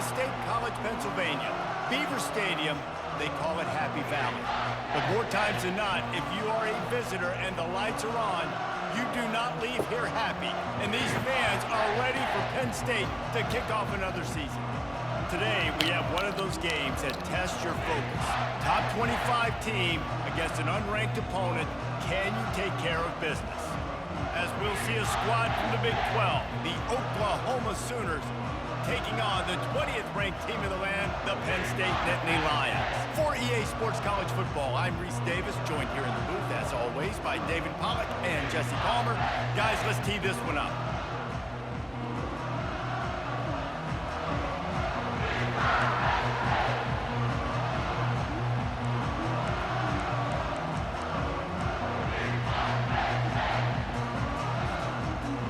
State College, Pennsylvania. Beaver Stadium, they call it Happy Valley. But more times than not, if you are a visitor and the lights are on, you do not leave here happy. And these fans are ready for Penn State to kick off another season. Today, we have one of those games that tests your focus. Top 25 team against an unranked opponent. Can you take care of business? As we'll see a squad from the Big 12, the Oklahoma Sooners, taking on the 20th ranked team in the land, the Penn State Nittany Lions. For EA Sports College Football, I'm Reese Davis, joined here in the booth, as always, by David Pollack and Jesse Palmer. Guys, let's tee this one up.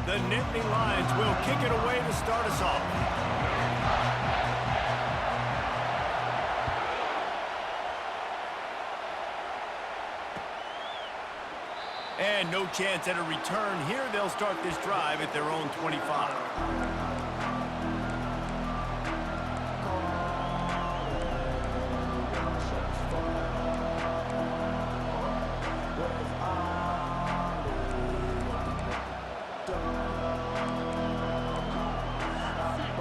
The Nittany Lions will kick it away to start us off. And no chance at a return here. They'll start this drive at their own 25.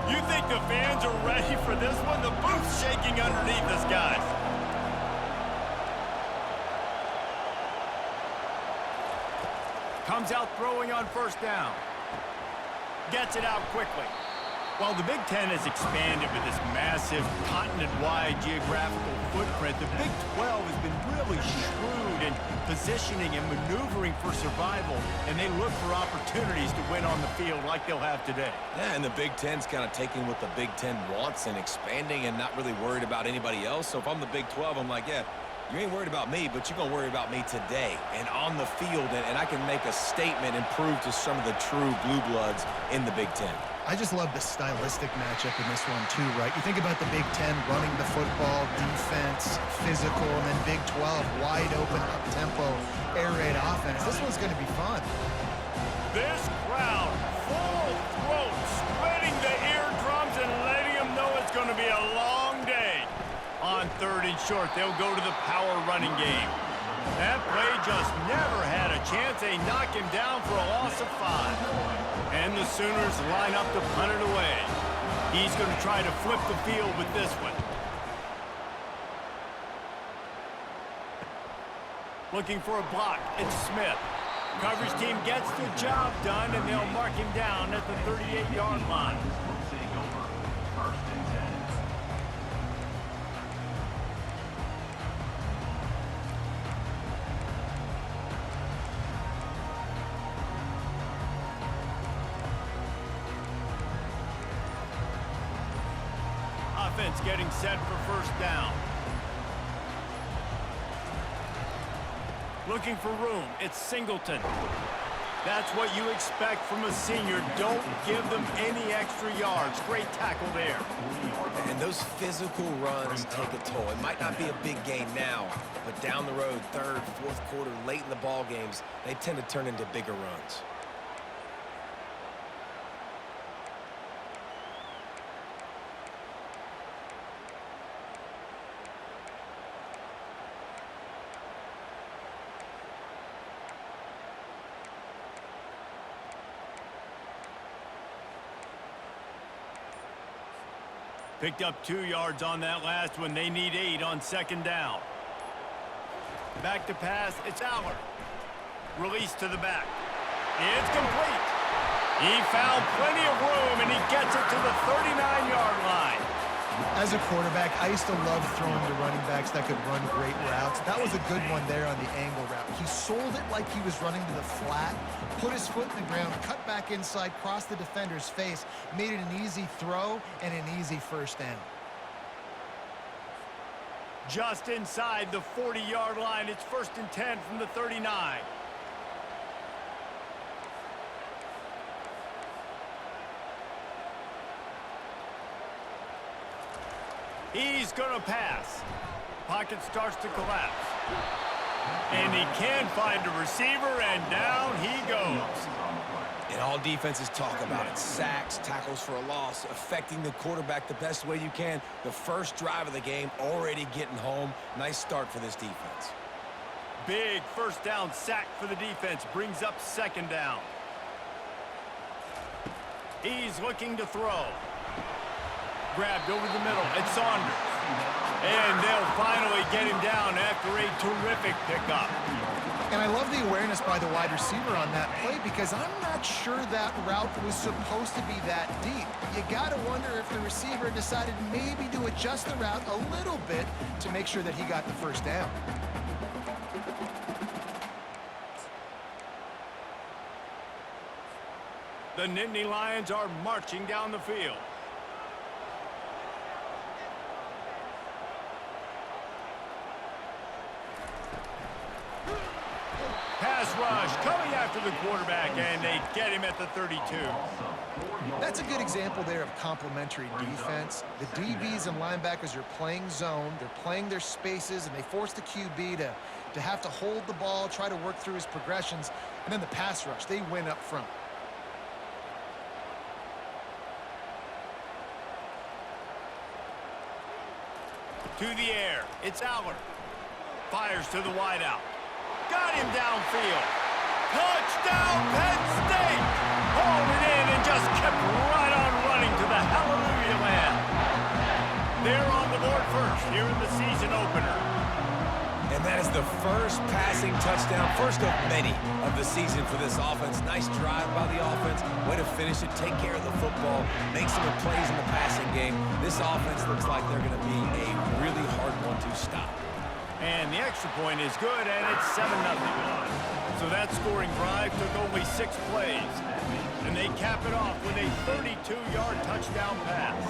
You think the fans are ready for this one? The booth's shaking underneath us, guys. Comes out throwing on first down. Gets it out quickly. While the Big Ten has expanded with this massive continent-wide geographical footprint, the Big 12 has been really shrewd in positioning and maneuvering for survival, and they look for opportunities to win on the field like they'll have today. Yeah, and the Big Ten's kind of taking what the Big Ten wants and expanding and not really worried about anybody else. So if I'm the Big 12, I'm like, yeah, you ain't worried about me, but you're going to worry about me today and on the field, and I can make a statement and prove to some of the true blue bloods in the Big Ten. I just love the stylistic matchup in this one too, right? You think about the Big Ten running the football, defense, physical, and then Big 12 wide open, up-tempo, air raid offense. This one's going to be fun. This crowd, full throat, splitting the eardrums and letting them know it's going to be a long day. On third and short, they'll go to the power running game. That play just never had a chance. They knock him down for a loss of 5. And the Sooners line up to punt it away. He's going to try to flip the field with this one. Looking for a block. It's Smith. Coverage team gets the job done, and they'll mark him down at the 38-yard line. Offense getting set for first down. Looking for room. It's Singleton. That's what you expect from a senior. Don't give them any extra yards. Great tackle there. And those physical runs take a toll. It might not be a big gain now, but down the road, third, fourth quarter, late in the ball games, they tend to turn into bigger runs. Picked up 2 yards on that last one. They need 8 on second down. Back to pass. It's Aller. Release to the back. It's complete. He found plenty of room, and he gets it to the 39-yard line. As a quarterback, I used to love throwing to running backs that could run great routes. That was a good one there on the angle route. He sold it like he was running to the flat, put his foot in the ground, cut back inside, crossed the defender's face, made it an easy throw and an easy first down. Just inside the 40-yard line. It's 1st and 10 from the 39. He's going to pass. Pocket starts to collapse. And he can find a receiver, and down he goes. It All defenses talk about it. Sacks, tackles for a loss, affecting the quarterback the best way you can. The first drive of the game, already getting home. Nice start for this defense. Big first down sack for the defense. Brings up second down. He's looking to throw. Grabbed over the middle. It's Saunders. And they'll finally get him down after a terrific pickup. And I love the awareness by the wide receiver on that play because I'm not sure that route was supposed to be that deep. You got to wonder if the receiver decided maybe to adjust the route a little bit to make sure that he got the first down. The Nittany Lions are marching down the field. Pass rush coming after the quarterback, and they get him at the 32. That's a good example there of complementary defense. The DBs and linebackers are playing zone, they're playing their spaces, and they force the QB to have to hold the ball, try to work through his progressions, and then the pass rush, they win up front. To the air, it's Aller. Fires to the wideout. Got him downfield. Touchdown, Penn State! Hauled it in and just kept right on running to the hallelujah land. They're on the board first here in the season opener. And that is the first passing touchdown, first of many of the season for this offense. Nice drive by the offense. Way to finish it, take care of the football, make some plays in the passing game. This offense looks like they're going to be a really hard one to stop. And the extra point is good, and it's 7-0. So that scoring drive took only 6 plays. And they cap it off with a 32-yard touchdown pass.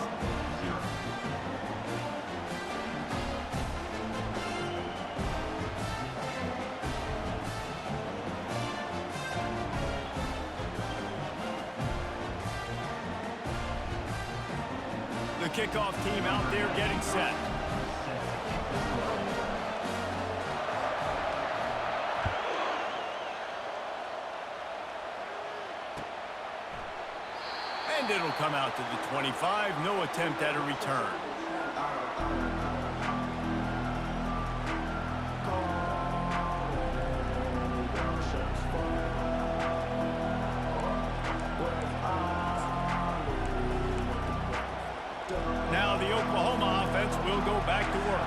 The kickoff team out there getting set. And it'll come out to the 25. No attempt at a return. Now the Oklahoma offense will go back to work.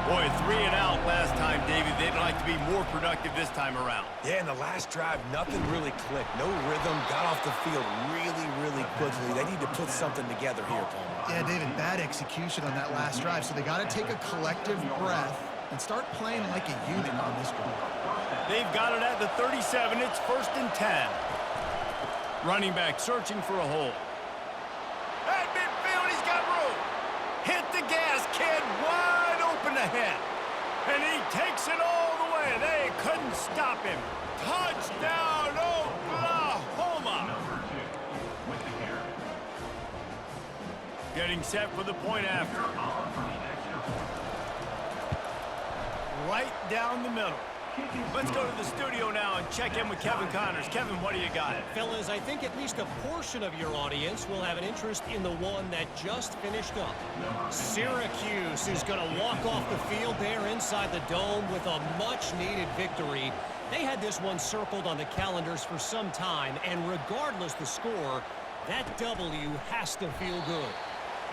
Boy, 3 and out last time, David. They'd like to be more productive this time around. Yeah, in the last drive, nothing really clicked. No rhythm, got off the field really quickly. They need to put something together here, Palmer. Yeah, David, bad execution on that last drive, so they got to take a collective breath and start playing like a unit on this drive. They've got it at the 37. It's 1st and 10. Running back searching for a hole. At midfield, he's got room. Hit the gas, kid, wide open ahead. And he takes it all the way. They couldn't stop him. Touchdown, Oklahoma. Getting set for the point after. Right down the middle. Let's go to the studio now and check in with Kevin Connors. Kevin, what do you got? Fellas, I think at least a portion of your audience will have an interest in the one that just finished up. Syracuse is going to walk off the field there inside the dome with a much-needed victory. They had this one circled on the calendars for some time, and regardless the score, that W has to feel good.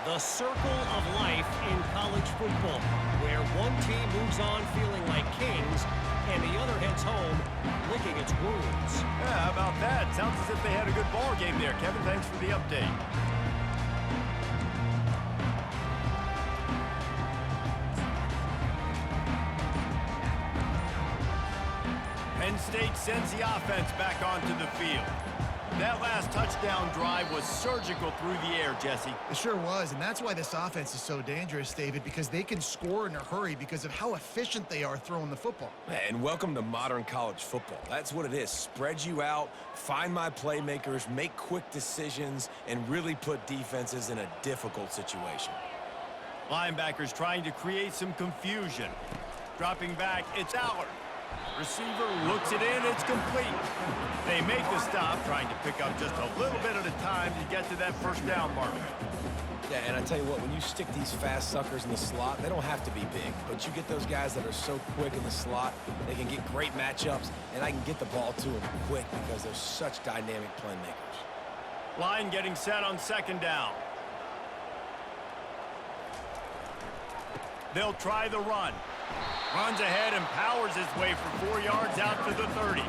The circle of life in college football, where one team moves on feeling like kings, and the other heads home licking its wounds. Yeah, how about that? Sounds as if they had a good ball game there. Kevin, thanks for the update. Penn State sends the offense back onto the field. That last touchdown drive was surgical through the air, Jesse. It sure was, and that's why this offense is so dangerous, David, because they can score in a hurry because of how efficient they are throwing the football. And welcome to modern college football. That's what it is. Spread you out, find my playmakers, make quick decisions, and really put defenses in a difficult situation. Linebackers trying to create some confusion. Dropping back, it's Aller. Receiver looks it in. It's complete. They make the stop, trying to pick up just a little bit at a time to get to that first down mark. Yeah, and I tell you what, when you stick these fast suckers in the slot, they don't have to be big. But you get those guys that are so quick in the slot, they can get great matchups, and I can get the ball to them quick because they're such dynamic playmakers. Line getting set on second down. They'll try the run. Runs ahead and powers his way for 4 yards out to the 30.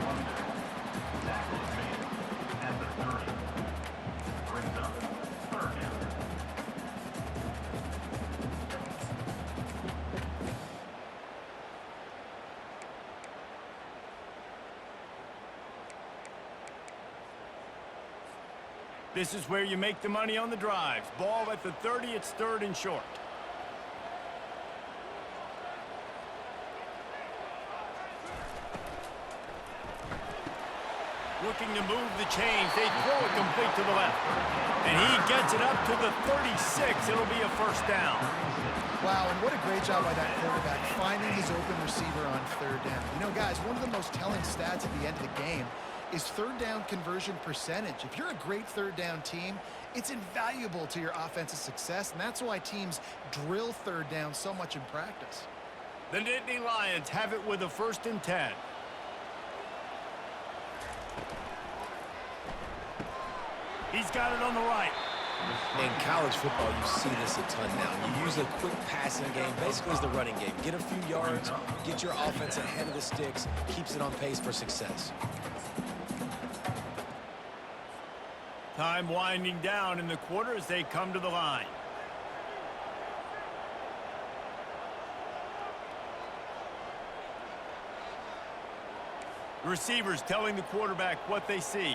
This is where you make the money on the drives. Ball at the 30, it's third and short. Looking to move the chains. They throw it complete to the left. And he gets it up to the 36. It'll be a first down. Wow, and what a great job by that quarterback, finding his open receiver on third down. You know, guys, one of the most telling stats at the end of the game is third down conversion percentage. If you're a great third down team, it's invaluable to your offensive success, and that's why teams drill third down so much in practice. The Nittany Lions have it with a 1st and 10. He's got it on the right. In college football, you see this a ton now. You use a quick passing game, basically as the running game. Get a few yards, get your offense ahead of the sticks, keeps it on pace for success. Time winding down in the quarter as they come to the line. The receivers telling the quarterback what they see.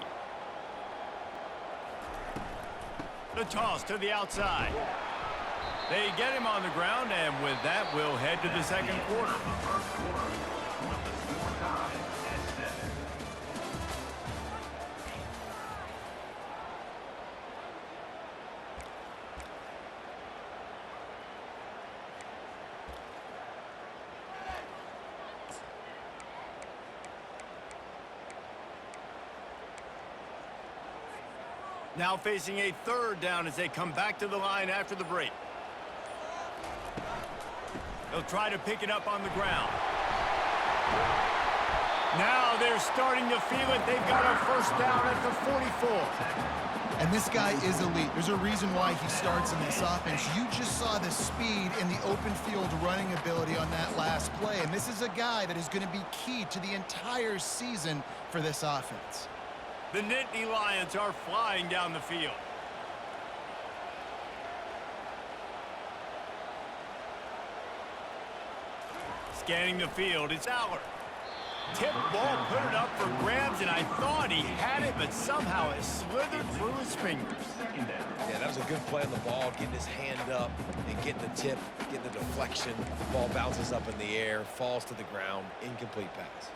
The toss to the outside. They get him on the ground, and with that, we'll head to the second quarter. Now facing a third down as they come back to the line after the break. They'll try to pick it up on the ground. Now they're starting to feel it. They've got a first down at the 44. And this guy is elite. There's a reason why he starts in this offense. You just saw the speed and the open field running ability on that last play. And this is a guy that is going to be key to the entire season for this offense. The Nittany Lions are flying down the field. Scanning the field, it's Aller. Tip ball, put it up for grabs, and I thought he had it, but somehow it slithered through his fingers. Yeah, that was a good play on the ball, getting his hand up and getting the tip, getting the deflection. The ball bounces up in the air, falls to the ground, incomplete pass.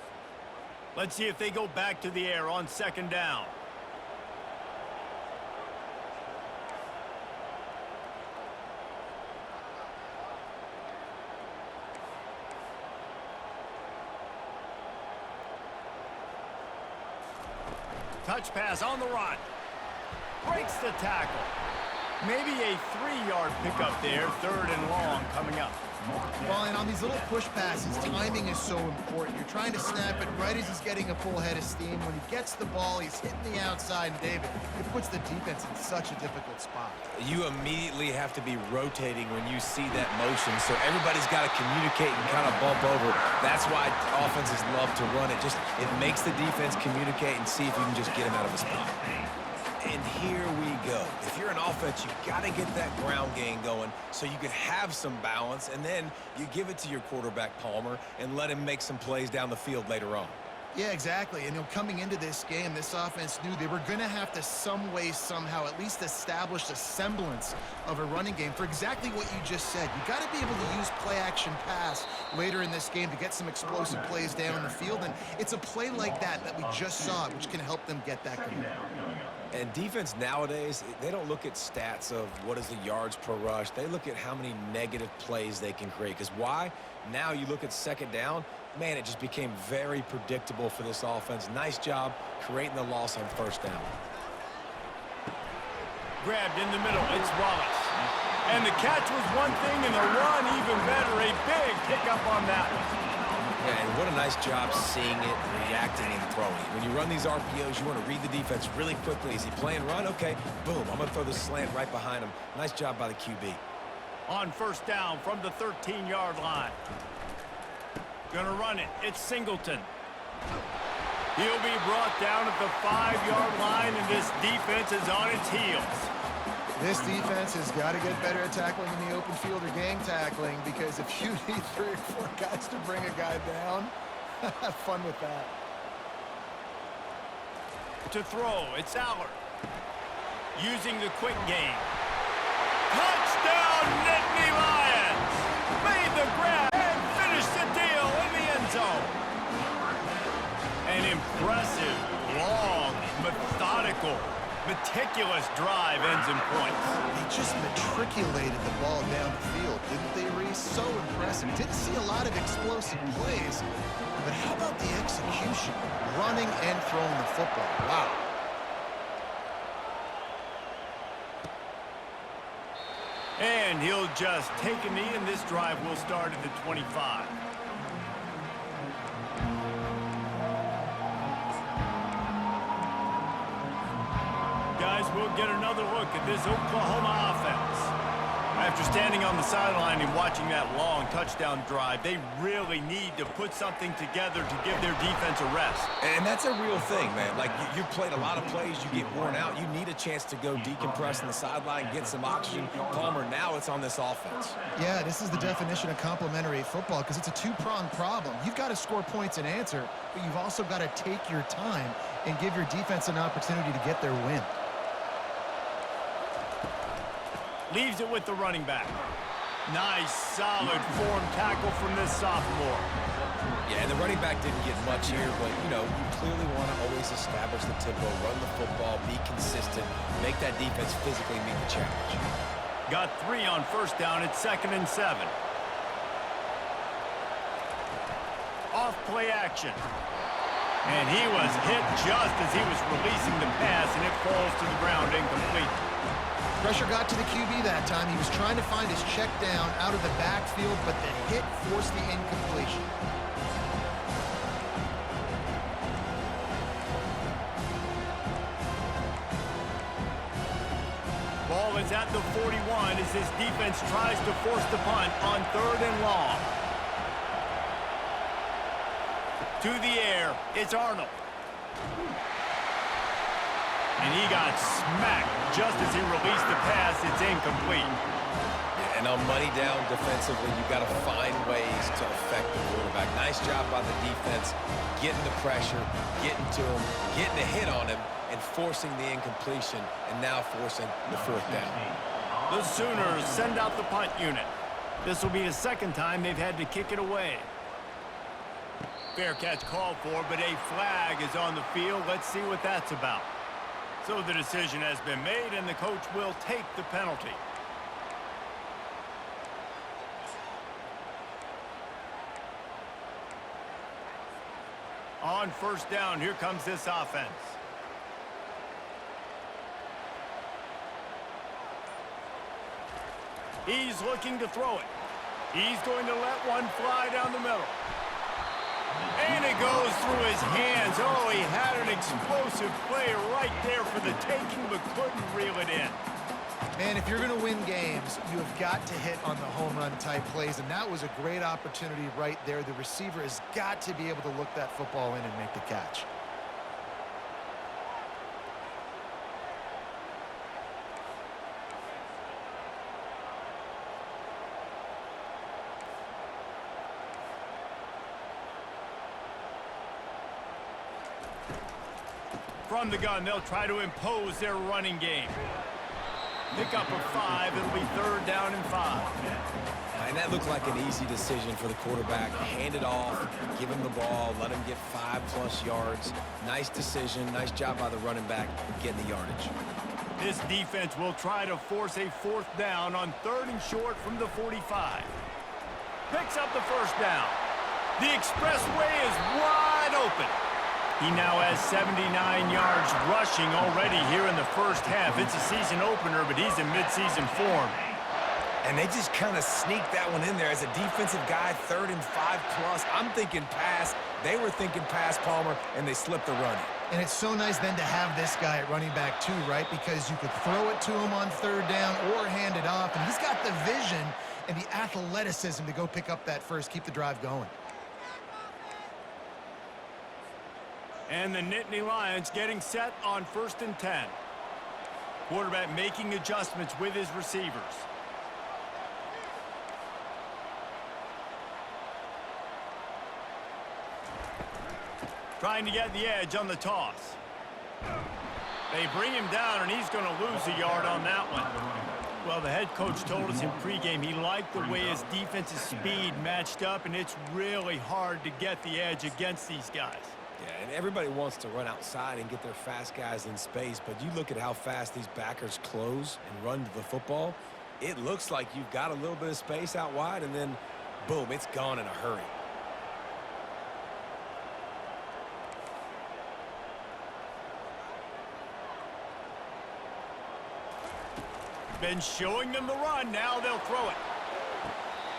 Let's see if they go back to the air on second down. Touch pass on the run. Breaks the tackle. Maybe a 3-yard pickup there, third and long coming up. Well, and on these little push passes, timing is so important. You're trying to snap it right as he's getting a full head of steam. When he gets the ball, he's hitting the outside, and David, it puts the defense in such a difficult spot. You immediately have to be rotating when you see that motion, so everybody's got to communicate and kind of bump over. That's why offenses love to run it. It makes the defense communicate and see if you can just get him out of a spot. And here we go. If you're an offense, you got to get that ground game going so you can have some balance, and then you give it to your quarterback, Palmer, and let him make some plays down the field later on. Yeah, exactly. And coming into this game, this offense knew they were going to have to some way, somehow, at least establish a semblance of a running game for exactly what you just said. You got to be able to use play-action pass later in this game to get some explosive plays down the field, and it's a play like that we just saw, which can help them get that going. And defense nowadays, they don't look at stats of what is the yards per rush. They look at how many negative plays they can create. Because why? Now you look at second down, man, it just became very predictable for this offense. Nice job creating the loss on first down. Grabbed in the middle, it's Wallace. And the catch was one thing, and the run even better. A big pickup on that one. Yeah, and what a nice job seeing it, reacting, and throwing. When you run these RPOs, you want to read the defense really quickly. Is he playing run? Okay, boom, I'm going to throw the slant right behind him. Nice job by the QB. On first down from the 13-yard line. Gonna run it. It's Singleton. He'll be brought down at the 5-yard line, and this defense is on its heels. This defense has got to get better at tackling in the open field or gang tackling, because if you need 3 or 4 guys to bring a guy down, have fun with that. To throw, it's Allard. Using the quick game. Touchdown, Nittany Lions! Made the grab and finished the deal in the end zone. An impressive, long, methodical, meticulous drive ends in points. They just matriculated the ball down the field, didn't they, Reese? So impressive. Didn't see a lot of explosive plays, but how about the execution? Running and throwing the football. Wow. And he'll just take a knee, and this drive will start at the 25. Guys, we'll get another look at this Oklahoma offense. After standing on the sideline and watching that long touchdown drive, they really need to put something together to give their defense a rest. And that's a real thing, man. Like, you played a lot of plays, you get worn out. You need a chance to go decompress on the sideline, get some oxygen. Palmer, now it's on this offense. Yeah, this is the definition of complementary football, because it's a two-pronged problem. You've got to score points and answer, but you've also got to take your time and give your defense an opportunity to get their win. Leaves it with the running back. Nice, solid form tackle from this sophomore. Yeah, and the running back didn't get much here, but, you know, you clearly want to always establish the tempo, run the football, be consistent, make that defense physically meet the challenge. Got 3 on first down at 2nd and 7. Off play action. And he was hit just as he was releasing the pass, and it falls to the ground incomplete. Pressure got to the QB that time. He was trying to find his check down out of the backfield, but the hit forced the incompletion. Ball is at the 41 as this defense tries to force the punt on 3rd and long. To the air, it's Arnold. And he got smacked just as he released the pass. It's incomplete. Yeah, and on money down defensively, you've got to find ways to affect the quarterback. Nice job by the defense, getting the pressure, getting to him, getting a hit on him, and forcing the incompletion, and now forcing the 4th down. The Sooners send out the punt unit. This will be the 2nd time they've had to kick it away. Fair catch called for, but a flag is on the field. Let's see what that's about. So the decision has been made, and the coach will take the penalty. On first down, here comes this offense. He's looking to throw it. He's going to let one fly down the middle. And it goes through his hands. Oh, he had an explosive play right there for the taking, but couldn't reel it in. Man, if you're going to win games, you have got to hit on the home run type plays, and that was a great opportunity right there. The receiver has got to be able to look that football in and make the catch. From the gun, they'll try to impose their running game. Pick up a 5. It'll be 3rd down and 5. And that looked like an easy decision for the quarterback. Hand it off, give him the ball, let him get 5+ yards. Nice decision. Nice job by the running back getting the yardage. This defense will try to force a 4th down on 3rd and short from the 45. Picks up the 1st down. The expressway is wide open. He now has 79 yards rushing already here in the first half. It's a season opener, but he's in midseason form. And they just kind of sneaked that one in there as a defensive guy, 3rd and 5+. I'm thinking pass. They were thinking pass, Palmer, and they slipped the running. And it's so nice then to have this guy at running back too, right? Because you could throw it to him on 3rd down or hand it off. And he's got the vision and the athleticism to go pick up that first, keep the drive going. And the Nittany Lions getting set on 1st and 10. Quarterback making adjustments with his receivers. Trying to get the edge on the toss. They bring him down, and he's going to lose a yard on that one. Well, the head coach told us in pregame he liked the way his defensive speed matched up, and it's really hard to get the edge against these guys. Yeah, and everybody wants to run outside and get their fast guys in space, but you look at how fast these backers close and run to the football, it looks like you've got a little bit of space out wide, and then, boom, it's gone in a hurry. Been showing them the run. Now they'll throw it.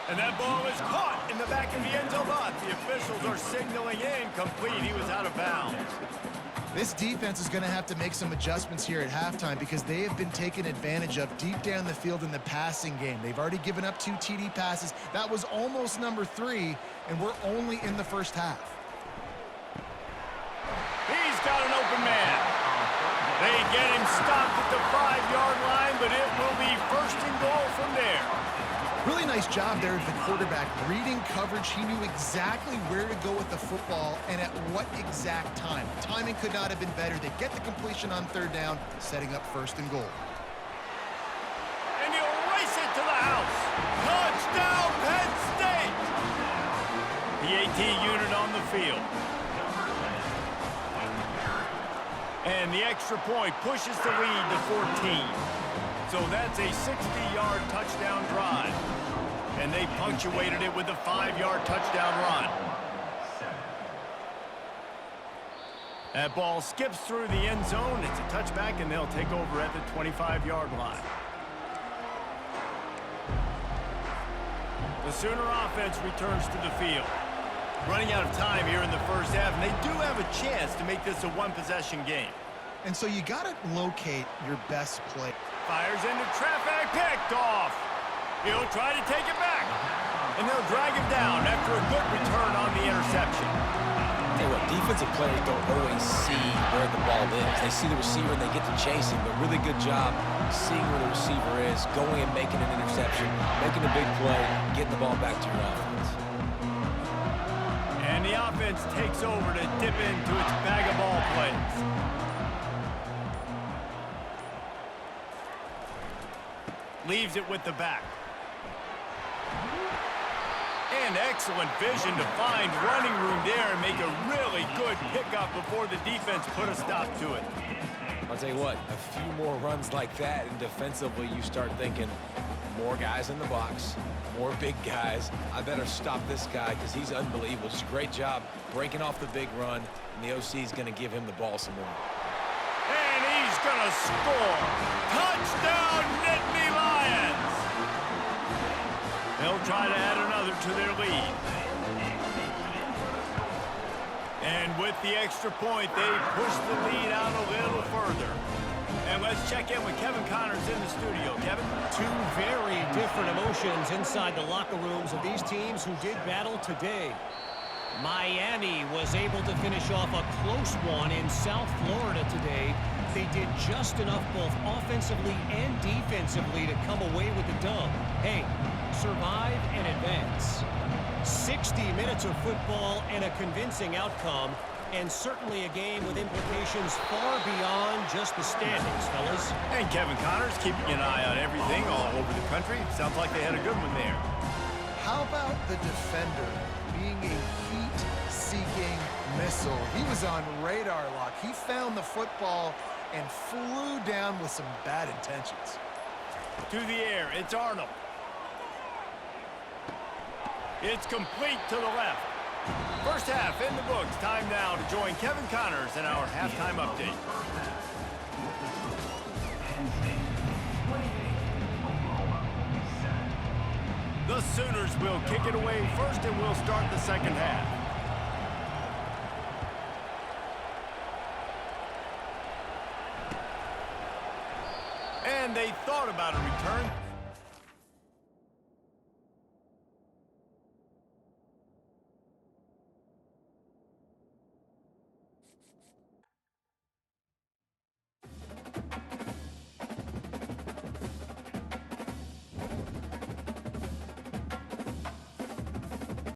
And that ball is caught in the back of the end zone. But the officials are signaling incomplete. He was out of bounds. This defense is going to have to make some adjustments here at halftime because they have been taken advantage of deep down the field in the passing game. They've already given up 2 TD passes. That was almost number 3, and we're only in the first half. He's got an open man. They get him stopped at the 5-yard line, but it will be 1st and goal from there. Really nice job there of the quarterback. Reading coverage, he knew exactly where to go with the football and at what exact time. Timing could not have been better. They get the completion on 3rd down, setting up 1st and goal. And he'll race it to the house. Touchdown, Penn State! The AT unit on the field. And the extra point pushes the lead to 14. So that's a 60-yard touchdown drive. And they punctuated it with a 5-yard touchdown run. That ball skips through the end zone. It's a touchback, and they'll take over at the 25-yard line. The Sooner offense returns to the field. Running out of time here in the first half, and they do have a chance to make this a one-possession game. And so you got to locate your best play. Fires into traffic, picked off. He'll try to take it back, and they'll drag him down after a good return on the interception. Tell you what, defensive players don't always see where the ball is. They see the receiver and they get to chase him, but really good job seeing where the receiver is, going and making an interception, making a big play, getting the ball back to your offense. And the offense takes over to dip into its bag of ball plays. Leaves it with the back. And excellent vision to find running room there and make a really good pickup before the defense put a stop to it. I'll tell you what, a few more runs like that, and defensively you start thinking, more guys in the box, more big guys. I better stop this guy because he's unbelievable. Just a great job breaking off the big run, and the OC is going to give him the ball some more. And he's going to score. Touchdown, Nittany Lions. They'll try to add another to their lead. And with the extra point, they push the lead out a little further. And let's check in with Kevin Connors in the studio. Kevin? 2 very different emotions inside the locker rooms of these teams who did battle today. Miami was able to finish off a close one in South Florida today. They did just enough both offensively and defensively to come away with the dub. Hey, survive and advance. 60 minutes of football and a convincing outcome. and certainly a game with implications far beyond just the standings, fellas. And Kevin Connors keeping an eye on everything all over the country. Sounds like they had a good one there. How about the defender being a heat-seeking missile? He was on radar lock. He found the football and flew down with some bad intentions. To the air, it's Arnold. It's complete to the left. First half in the books. Time now to join Kevin Connors in our halftime update. The Sooners will kick it away first, and we'll start the second half. And they thought about a return,